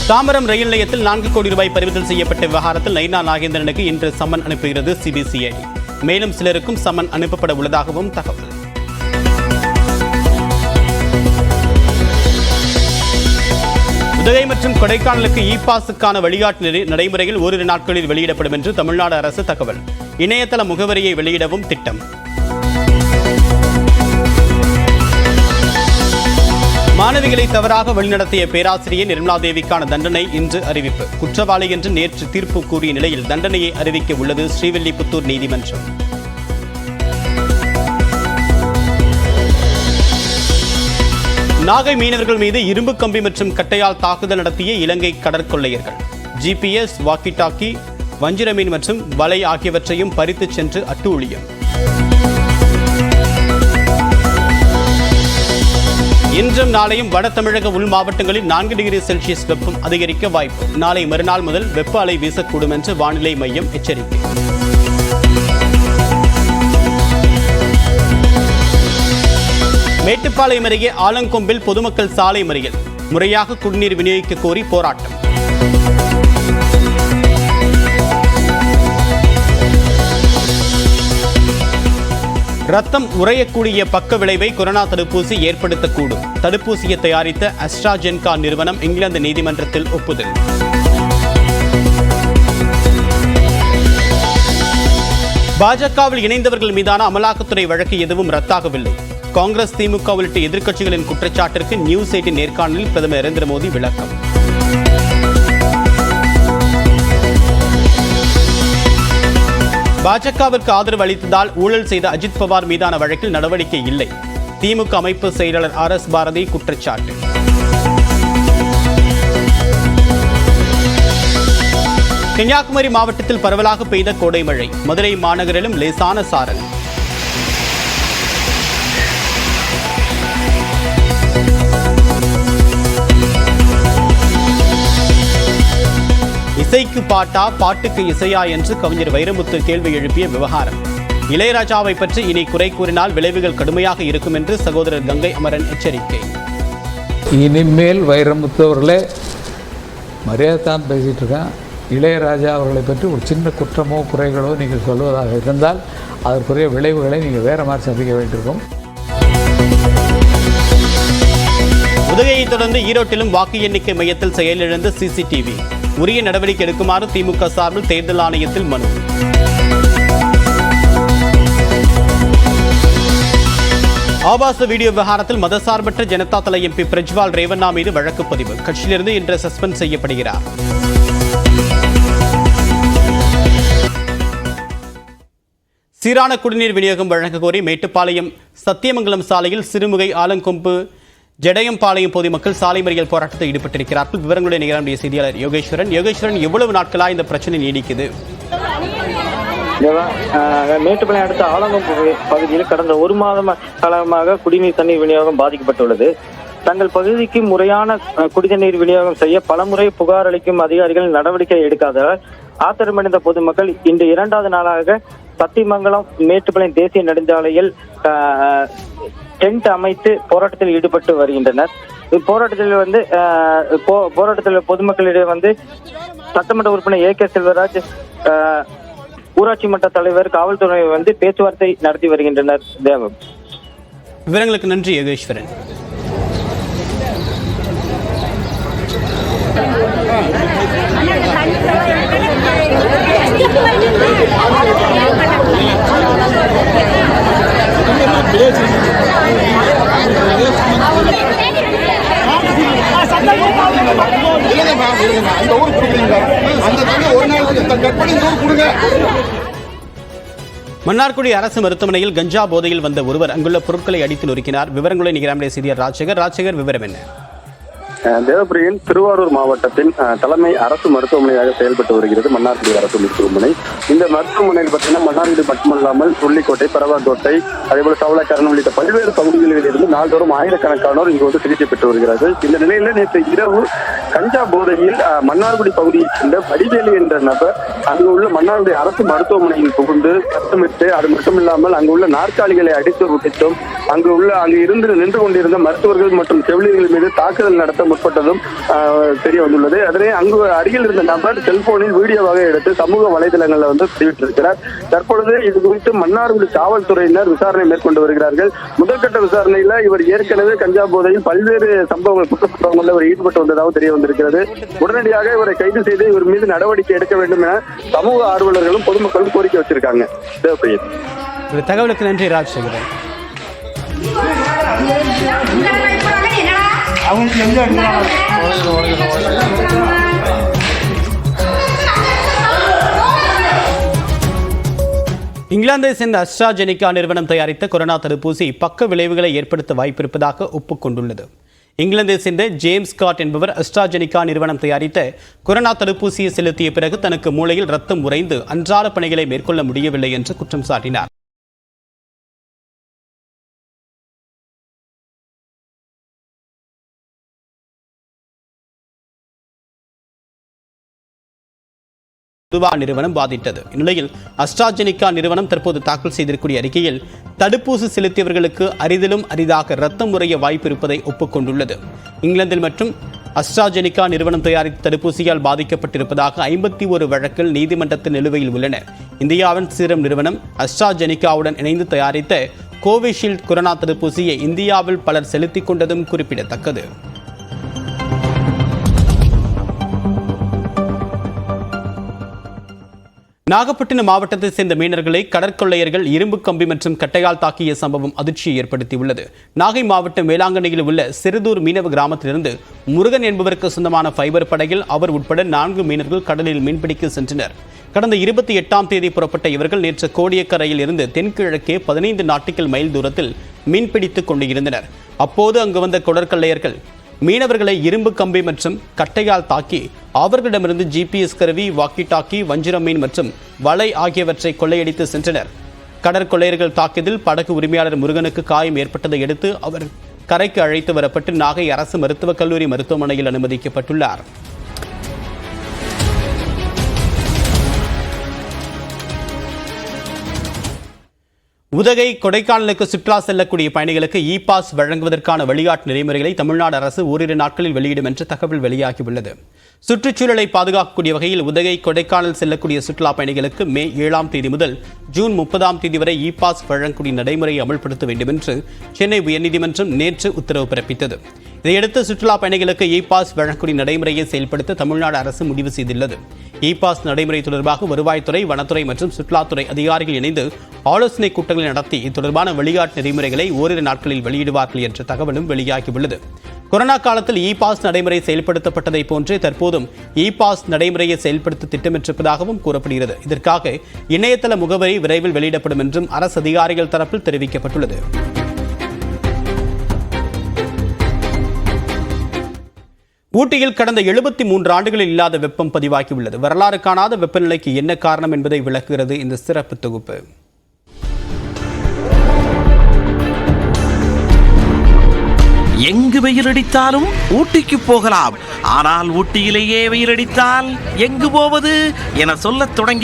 தாம்பரம் ரயில் நிலையத்தில் 4 கோடி ரூபாய் பறிமுதல் செய்யப்பட்ட விவகாரத்தில் நயினா நாகேந்திரனுக்கு இன்று சம்மன் அனுப்புகிறது சிபிசிஐடி. மேலும் சிலருக்கும் சம்மன் அனுப்பப்பட உள்ளதாகவும் தகவல். உதகை மற்றும் கொடைக்கானலுக்கு இ-பாஸுக்கான வழிகாட்டு நடைமுறைகள் ஓரிரு நாட்களில் வெளியிடப்படும் என்று தமிழ்நாடு அரசு தகவல். இணையதள முகவரியை வெளியிடவும் திட்டம். மாணவிகளை தவறாக வழிநடத்திய பேராசிரியை நிர்மலா தேவிக்கான தண்டனை இன்று அறிவிப்பு. குற்றவாளி என்று நேற்று தீர்ப்பு கூறிய நிலையில் தண்டனையை அறிவிக்க உள்ளது ஸ்ரீவில்லிபுத்தூர் நீதிமன்றம். நாகை மீனவர்கள் மீது இரும்பு கம்பி மற்றும் கட்டையால் தாக்குதல் நடத்திய இலங்கை கடற்கொள்ளையர்கள் GPS, வாக்கி டாக்கி, வஞ்சிர மீன் மற்றும் வலை ஆகியவற்றையும் பறித்து சென்று அட்டூழியம். இன்றும் நாளையும் வட தமிழக உள் மாவட்டங்களில் 4 டிகிரி செல்சியஸ் வெப்பம் அதிகரிக்க வாய்ப்பு. நாளை மறுநாள் முதல் வெப்ப அலை வீசக்கூடும் என்று வானிலை மையம் எச்சரிக்கை. மேட்டுப்பாளையம் அருகே ஆலங்கொம்பில் பொதுமக்கள் சாலை மறியல். முறையாக குடிநீர் விநியோகிக்க கோரி போராட்டம். ரத்தம் உறையக்கூடிய பக்க விளைவை கொரோனா தடுப்பூசி ஏற்படுத்தக்கூடும். தடுப்பூசியை தயாரித்த அஸ்ட்ராஜென்கா நிறுவனம் இங்கிலாந்து நீதிமன்றத்தில் ஒப்புதல். பாஜகவில் இணைந்தவர்கள் மீதான அமலாக்கத்துறை வழக்கு எதுவும் ரத்தாகவில்லை. காங்கிரஸ், திமுக உள்ளிட்ட எதிர்க்கட்சிகளின் குற்றச்சாட்டிற்கு நியூஸ் 18 நேர்காணலில் பிரதமர் நரேந்திர மோடி விளக்கம். பாஜகவிற்கு ஆதரவு அளித்ததால் ஊழல் செய்த அஜித் பவார் மீதான வழக்கில் நடவடிக்கை இல்லை. திமுக அமைப்பு செயலாளர் RS பாரதி குற்றச்சாட்டு. கன்னியாகுமரி மாவட்டத்தில் பரவலாக பெய்த கோடை மழை. மதுரை மாநகரிலும் லேசான சாரல். இசைக்கு பாட்டா, பாட்டுக்கு இசையா என்று கவிஞர் வைரமுத்து கேள்வி எழுப்பிய விவகாரம். இளையராஜாவை பற்றி இனி குறை கூறினால் விளைவுகள் கடுமையாக இருக்கும் என்று சகோதரர் கங்கை அமரன் எச்சரிக்கை. இனிமேல் வைரமுத்து அவர்களே மரியாதை தான் பேசிகிட்டு இருக்கேன். இளையராஜா அவர்களை பற்றி ஒரு சின்ன குற்றமோ குறைகளோ நீங்கள் சொல்வதாக இருந்தால் அதற்குரிய விளைவுகளை நீங்கள் வேறு மாதிரி சந்திக்க வேண்டியிருக்கும். உதகையை தொடர்ந்து ஈரோட்டிலும் வாக்கு எண்ணிக்கை மையத்தில் செயலிழந்த CCTV. உரிய நடவடிக்கை எடுக்குமாறு திமுக சார்பில் தேர்தல் ஆணையத்தில் மனு. ஆபாச வீடியோ விவகாரத்தில் மதசார்பற்ற ஜனதா தள MP பிரஜ்வால் ரேவண்ணா மீது வழக்கு பதிவு. கட்சியிலிருந்து இன்று சஸ்பெண்ட் செய்யப்படுகிறார். சீரான குடிநீர் விநியோகம் வழங்க கோரி மேட்டுப்பாளையம் சத்தியமங்கலம் சாலையில் சிறுமுகை, ஆலங்கொம்பு, ஜடையம்பாளையம் பொதுமக்கள் சாலை மறியல் போராட்டத்தில் ஈடுபட்டிருக்கிறார்கள். விவரங்களுடைய நிகழ்ச்சிய செய்தியாளர் யோகேஸ்வரன். எவ்வளவு நாட்களாக இந்த பிரச்சனை நீடிக்குது? மேட்டுப்பாளையம் அடுத்த ஆலங்கொம்பு பகுதியில் கடந்த 1 மாத காலமாக குடிநீர் தண்ணீர் விநியோகம் பாதிக்கப்பட்டுள்ளது. தங்கள் பகுதிக்கு முறையான குடிநீர் விநியோகம் செய்ய பலமுறை புகார் அளிக்கும் அதிகாரிகள் நடவடிக்கை எடுக்காததால் ஆத்திரமடைந்த பொதுமக்கள் இன்று 2வது நாளாக சத்தியமங்கலம் மேட்டுப்பாளையம் தேசிய நெடுஞ்சாலையில் டென்ட் அமைத்து போராட்டத்தில் ஈடுபட்டு வருகின்றனர். போராட்டத்தில் பொதுமக்களிடையே சட்டமன்ற உறுப்பினர் AK செல்வராஜ், ஊராட்சி மன்ற தலைவர், காவல்துறை பேச்சுவார்த்தை நடத்தி வருகின்றனர். தேவம் விவரங்களுக்கு நன்றி யோகேஸ்வரன். மன்னார்குடி அரசு மருத்துவமனையில் கஞ்சா போதையில் வந்த ஒருவர் அங்குள்ள பொருட்களை அடித்து நொறுக்கினார். விவரங்களை நிகழ்ச்சிய செய்தியாளர் ராஜசேகர். விவரம் என்ன? தேவப்பிரியன் திருவாரூர் மாவட்டத்தின் தலைமை அரசு மருத்துவமனையாக செயல்பட்டு வருகிறது மன்னார்குடி அரசு மருத்துவமனை. இந்த மருத்துவமனையில் பார்த்தீங்கன்னா மன்னார்குடி மட்டுமல்லாமல் சுள்ளிக்கோட்டை, பரவாக்கோட்டை, அதேபோல சவளக்கரணம் உள்ளிட்ட பல்வேறு பகுதிகளில் இருந்து நாள்தோறும் ஆயிரக்கணக்கானோர் இங்கு சிகிச்சை பெற்று வருகிறார்கள். இந்த நிலையில நேற்று இரவு கஞ்சா போதையில் மன்னார்குடி பகுதியைச் சேர்ந்த வடிவேலு என்ற நபர் அங்கு உள்ள மன்னார்குடி அரசு மருத்துவமனையில் புகுந்து சத்தமிட்டு, அது மட்டுமில்லாமல் அங்கு உள்ள நாற்காலிகளை அடித்து விட்டுட்டும் அங்கு இருந்து நின்று கொண்டிருந்த மருத்துவர்கள் மற்றும் செவிலியர்கள் மீது தாக்குதல் நடத்த முற்பட்டதும் தெரிய வந்துள்ளது. அதனை அங்கு அருகில் இருந்த நபர் செல்போனில் வீடியோவாக எடுத்து சமூக வலைதளங்களில் பதிவிட்டிருக்கிறார். தற்பொழுது இது குறித்து மன்னார்குடி காவல்துறையினர் விசாரணை மேற்கொண்டு வருகிறார்கள். முதற்கட்ட விசாரணையில இவர் ஏற்கனவே கஞ்சா போதையில் பல்வேறு சம்பவங்கள் குற்ற சம்பவங்களில் இவர் ஈடுபட்டு வந்ததாக தெரிய வந்திருக்கிறது. உடனடியாக இவரை கைது செய்து இவர் மீது நடவடிக்கை எடுக்க வேண்டும் என சமூக ஆர்வலர்களும் பொதுமக்களும் கோரிக்கை வச்சிருக்காங்க. தகவலுக்கு நன்றி ராஜசேகரன். இங்கிலாந்தை சேர்ந்த அஸ்ட்ராஜெனிகா நிறுவனம் தயாரித்த கொரோனா தடுப்பூசி பக்க விளைவுகளை ஏற்படுத்த வாய்ப்பிருப்பதாக ஒப்புக்கொண்டுள்ளது. இங்கிலாந்தை சேர்ந்த ஜேம்ஸ் ஸ்காட் என்பவர் அஸ்ட்ராஜெனிகா நிறுவனம் தயாரித்த கொரோனா தடுப்பூசியை செலுத்திய பிறகு தனக்கு மூளையில் ரத்தம் உறைந்து அன்றாட பணிகளை மேற்கொள்ள முடியவில்லை என்று குற்றம் சாட்டினார். நிறுவனம் பாதித்தது. இந்நிலையில் அஸ்ட்ராஜெனிகா நிறுவனம் தற்போது தாக்கல் செய்திருக்கூடிய அறிக்கையில் தடுப்பூசி செலுத்தியவர்களுக்கு அரிதிலும் அரிதாக ரத்தம் உறைய வாய்ப்பு இருப்பதை ஒப்புக்கொண்டுள்ளது. இங்கிலாந்தில் மற்றும் அஸ்ட்ராஜெனிகா நிறுவனம் தயாரித்த தடுப்பூசியால் பாதிக்கப்பட்டிருப்பதாக 51 வழக்கில் நீதிமன்றத்தில் நிலுவையில் உள்ளன. இந்தியாவின் சீரம் நிறுவனம் அஸ்ட்ராஜெனிகாவுடன் இணைந்து தயாரித்த கோவிஷீல்டு கொரோனா தடுப்பூசியை இந்தியாவில் பலர் செலுத்திக் கொண்டதும் குறிப்பிடத்தக்கது. நாகப்பட்டினம் மாவட்டத்தை சேர்ந்த மீனவர்களை கடற்கொள்ளையர்கள் இரும்பு கம்பி மற்றும் கட்டையால் தாக்கிய சம்பவம் அதிர்ச்சியை ஏற்படுத்தியுள்ளது. நாகை மாவட்டம் வேளாங்கண்ணியில் உள்ள சிறுதூர் மீனவ கிராமத்திலிருந்து முருகன் என்பவருக்கு சொந்தமான ஃபைபர் படகில் அவர் உட்பட 4 மீனவர்கள் கடலில் மீன்பிடிக்க சென்றனர். கடந்த 28ஆம் தேதி புறப்பட்ட இவர்கள் நேற்று கோடியக்கரையில் இருந்து தென்கிழக்கே 15 நாட்டிக்கல் மைல் தூரத்தில் மீன்பிடித்துக் கொண்டிருந்தனர். அப்போது அங்கு வந்த கடற்கொள்ளையர்கள் மீனவர்களை இரும்பு கம்பி மற்றும் கட்டையால் தாக்கி அவர்களிடமிருந்து GPS கருவி, வாக்கி டாக்கி, வஞ்சிரம் மீன் மற்றும் வலை ஆகியவற்றை கொள்ளையடித்து சென்றனர். கடற்கொள்ளையர்கள் தாக்கியதில் படகு உரிமையாளர் முருகனுக்கு காயம் ஏற்பட்டதை அடுத்து அவர் கரைக்கு அழைத்து வரப்பட்டு நாகை அரசு மருத்துவக் கல்லூரி மருத்துவமனையில் அனுமதிக்கப்பட்டுள்ளார். உதகை, கொடைக்கானலுக்கு சுற்றுலா செல்லக்கூடிய பயணிகளுக்கு இ-பாஸ் வழங்குவதற்கான வழிகாட்டு நெறிமுறைகளை தமிழ்நாடு அரசு ஓரிரு நாட்களில் வெளியிடும் என்று தகவல் வெளியாகியுள்ளது. சுற்றுச்சூழலை பாதுகாக்கக்கூடிய வகையில் உதகை, கொடைக்கானல் செல்லக்கூடிய சுற்றுலா பயணிகளுக்கு மே 7ஆம் தேதி முதல் ஜூன் 30ஆம் தேதி வரை இ-பாஸ் வழங்கக்கூடிய நடைமுறையை அமல்படுத்த வேண்டும் என்று சென்னை உயர்நீதிமன்றம் நேற்று உத்தரவு பிறப்பித்தது. இதையடுத்து சுற்றுலா பயணிகளுக்கு இ-பாஸ் வழங்கக்கூடிய நடைமுறையை செயல்படுத்த தமிழ்நாடு அரசு முடிவு செய்துள்ளது. இ-பாஸ் நடைமுறை தொடர்பாக வருவாய்த்துறை, வனத்துறை மற்றும் சுற்றுலாத்துறை அதிகாரிகள் இணைந்து ஆலோசனை கூட்டங்களை நடத்தி தொடர்பான வழிகாட்டு நெறிமுறைகளை ஓரிரு நாட்களில் வெளியிடுவார்கள் என்ற தகவலும் வெளியாகியுள்ளது. கொரோனா காலத்தில் இ-பாஸ் நடைமுறை செயல்படுத்தப்பட்டதை போன்றே தற்போதும் இ-பாஸ் நடைமுறையை செயல்படுத்த திட்டமிட்டிருப்பதாகவும் கூறப்படுகிறது. இதற்காக இணையதள முகவரி விரைவில் வெளியிடப்படும் என்றும் அரசு அதிகாரிகள் தரப்பில் தெரிவிக்கப்பட்டுள்ளது. ஊட்டியில் கடந்த 73 ஆண்டுகளில் இல்லாத வெப்பம் பதிவாகியுள்ளது. வரலாறு காணாத வெப்பநிலைக்கு என்ன காரணம் என்பதை விளக்குகிறது இந்த சிறப்பு தொகுப்பு. எங்கு வெயில் அடித்தாலும் ஊட்டிக்கு போகலாம், ஆனால் ஊட்டியிலேயே வெயில் அடித்தால் எங்கு போவது என சொல்லத் தொடங்கி